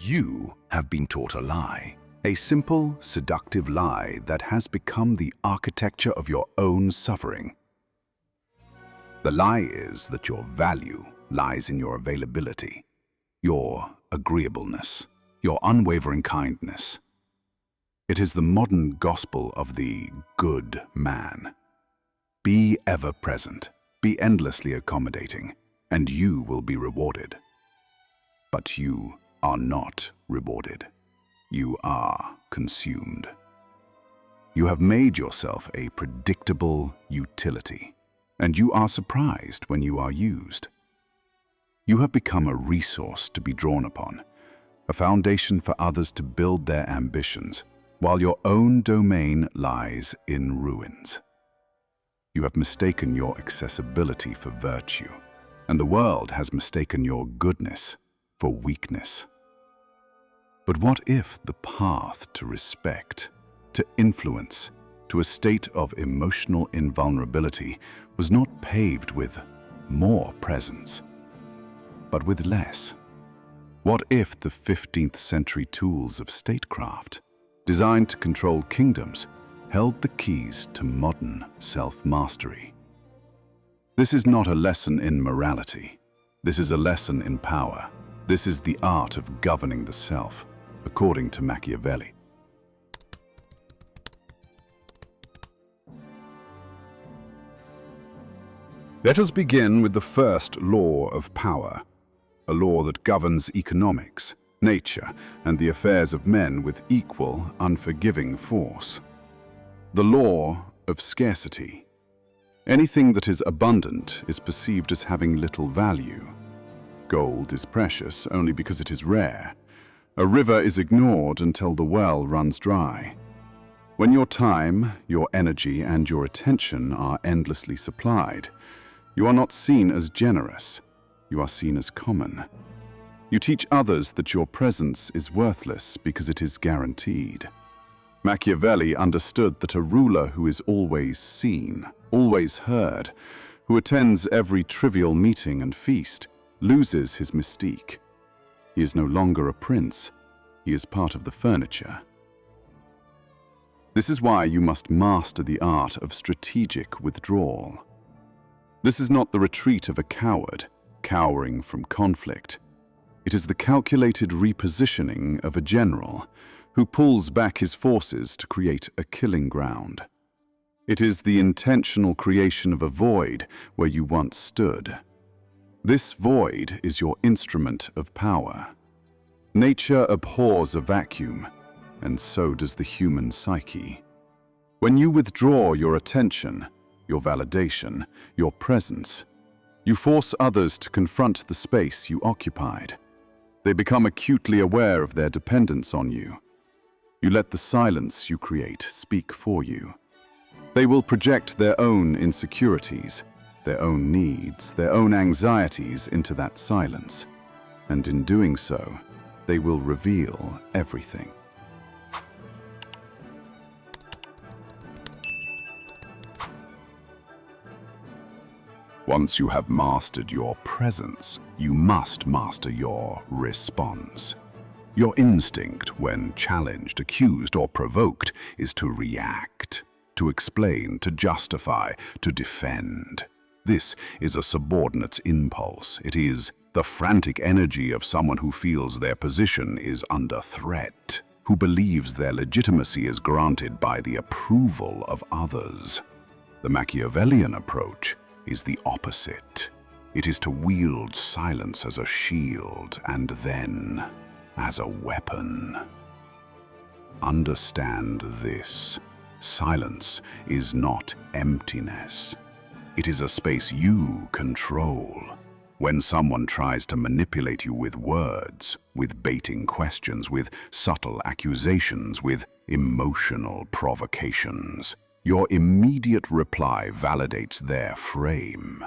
You have been taught a lie. A simple, seductive lie that has become the architecture of your own suffering. The lie is that your value lies in your availability, your agreeableness, your unwavering kindness. It is the modern gospel of the good man. Be ever present, be endlessly accommodating, and you will be rewarded. But you are not rewarded. You are consumed. You have made yourself a predictable utility, and you are surprised when you are used. You have become a resource to be drawn upon, a foundation for others to build their ambitions, while your own domain lies in ruins. You have mistaken your accessibility for virtue, and the world has mistaken your goodness for weakness. But what if the path to respect, to influence, to a state of emotional invulnerability was not paved with more presence, but with less? What if the 15th century tools of statecraft, designed to control kingdoms, held the keys to modern self-mastery? This is not a lesson in morality. This is a lesson in power. This is the art of governing the self, according to Machiavelli. Let us begin with the first law of power, a law that governs economics, nature, and the affairs of men with equal, unforgiving force. The law of scarcity. Anything that is abundant is perceived as having little value. Gold is precious only because it is rare. A river is ignored until the well runs dry. When your time, your energy, and your attention are endlessly supplied, you are not seen as generous. You are seen as common. You teach others that your presence is worthless because it is guaranteed. Machiavelli understood that a ruler who is always seen, always heard, who attends every trivial meeting and feast, loses his mystique. He is no longer a prince. He is part of the furniture. This is why you must master the art of strategic withdrawal. This is not the retreat of a coward, cowering from conflict. It is the calculated repositioning of a general who pulls back his forces to create a killing ground. It is the intentional creation of a void where you once stood. This void is your instrument of power. Nature abhors a vacuum, and so does the human psyche. When you withdraw your attention, your validation, your presence, you force others to confront the space you occupied. They become acutely aware of their dependence on you. You let the silence you create speak for you. They will project their own insecurities, their own needs, their own anxieties into that silence. And in doing so, they will reveal everything. Once you have mastered your presence, you must master your response. Your instinct, when challenged, accused, or provoked, is to react, to explain, to justify, to defend. This is a subordinate's impulse. It is the frantic energy of someone who feels their position is under threat, who believes their legitimacy is granted by the approval of others. The Machiavellian approach is the opposite. It is to wield silence as a shield and then as a weapon. Understand this. Silence is not emptiness. It is a space you control. When someone tries to manipulate you with words, with baiting questions, with subtle accusations, with emotional provocations, your immediate reply validates their frame.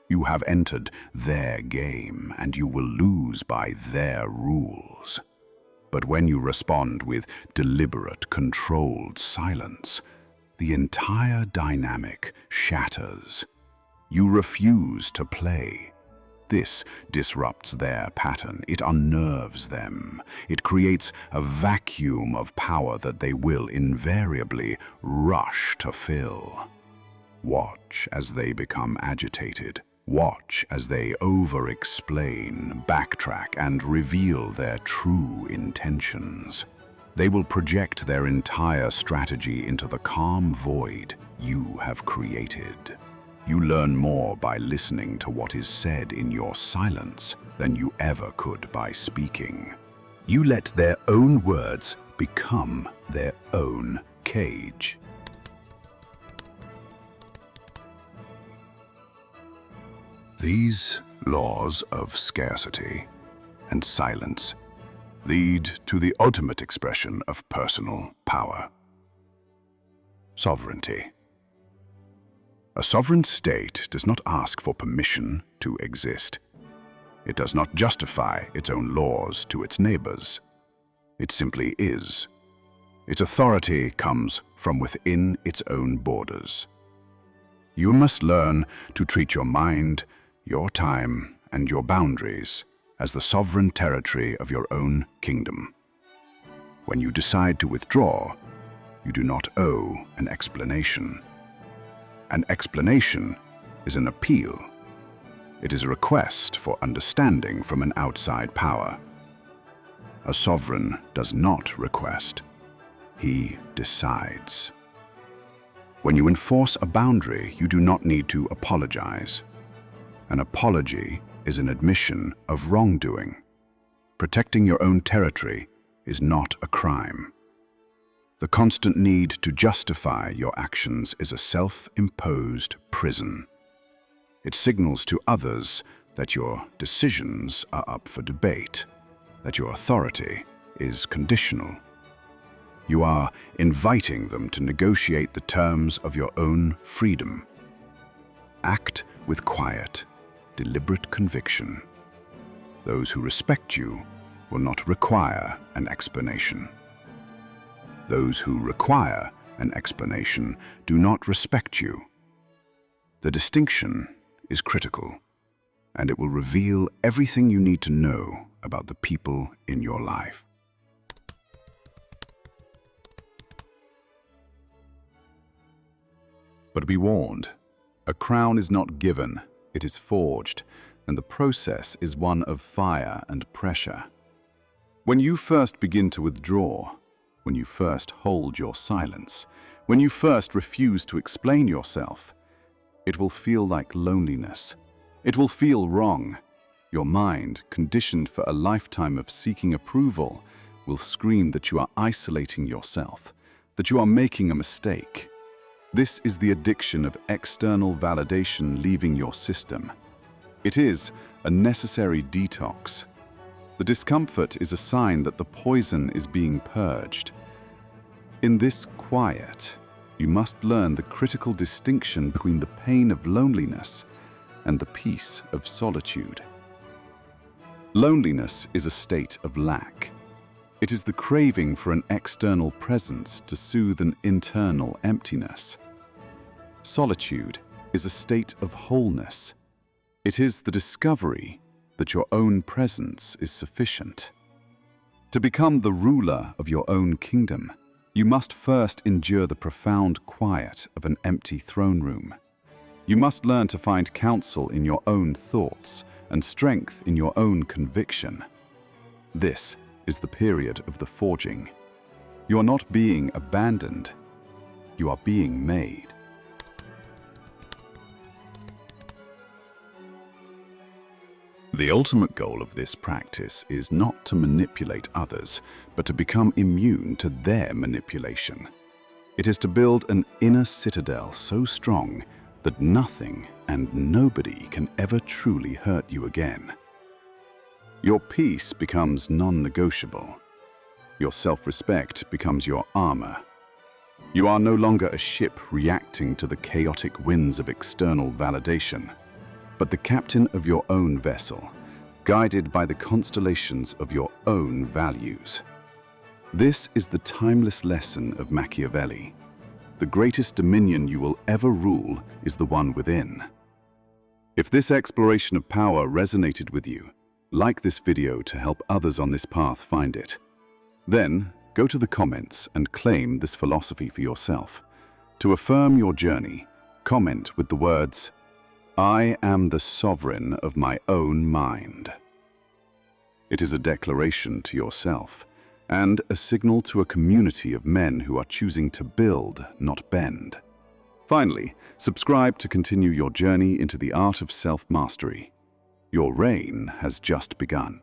You have entered their game, and you will lose by their rules. But when you respond with deliberate, controlled silence, the entire dynamic shatters. You refuse to play. This disrupts their pattern. It unnerves them. It creates a vacuum of power that they will invariably rush to fill. Watch as they become agitated. Watch as they over-explain, backtrack, and reveal their true intentions. They will project their entire strategy into the calm void you have created. You learn more by listening to what is said in your silence than you ever could by speaking. You let their own words become their own cage. These laws of scarcity and silence lead to the ultimate expression of personal power: sovereignty. A sovereign state does not ask for permission to exist. It does not justify its own laws to its neighbors. It simply is. Its authority comes from within its own borders. You must learn to treat your mind, your time, and your boundaries as the sovereign territory of your own kingdom. When you decide to withdraw, you do not owe an explanation. An explanation is an appeal. It is a request for understanding from an outside power. A sovereign does not request. He decides. When you enforce a boundary, you do not need to apologize. An apology is an admission of wrongdoing. Protecting your own territory is not a crime. The constant need to justify your actions is a self-imposed prison. It signals to others that your decisions are up for debate, that your authority is conditional. You are inviting them to negotiate the terms of your own freedom. Act with quiet, deliberate conviction. Those who respect you will not require an explanation. Those who require an explanation do not respect you. The distinction is critical, and it will reveal everything you need to know about the people in your life. But be warned, a crown is not given, it is forged, and the process is one of fire and pressure. When you first begin to withdraw, when you first hold your silence, when you first refuse to explain yourself, it will feel like loneliness. It will feel wrong. Your mind, conditioned for a lifetime of seeking approval, will scream that you are isolating yourself, that you are making a mistake. This is the addiction of external validation leaving your system. It is a necessary detox. The discomfort is a sign that the poison is being purged. In this quiet, you must learn the critical distinction between the pain of loneliness and the peace of solitude. Loneliness is a state of lack. It is the craving for an external presence to soothe an internal emptiness. Solitude is a state of wholeness. It is the discovery that your own presence is sufficient. To become the ruler of your own kingdom, you must first endure the profound quiet of an empty throne room. You must learn to find counsel in your own thoughts and strength in your own conviction. This is the period of the forging. You are not being abandoned. You are being made. The ultimate goal of this practice is not to manipulate others, but to become immune to their manipulation. It is to build an inner citadel so strong that nothing and nobody can ever truly hurt you again. Your peace becomes non-negotiable. Your self-respect becomes your armor. You are no longer a ship reacting to the chaotic winds of external validation, but the captain of your own vessel, guided by the constellations of your own values. This is the timeless lesson of Machiavelli. The greatest dominion you will ever rule is the one within. If this exploration of power resonated with you, like this video to help others on this path find it. Then, go to the comments and claim this philosophy for yourself. To affirm your journey, comment with the words, "I am the sovereign of my own mind." It is a declaration to yourself, and a signal to a community of men who are choosing to build, not bend. Finally, subscribe to continue your journey into the art of self-mastery. Your reign has just begun.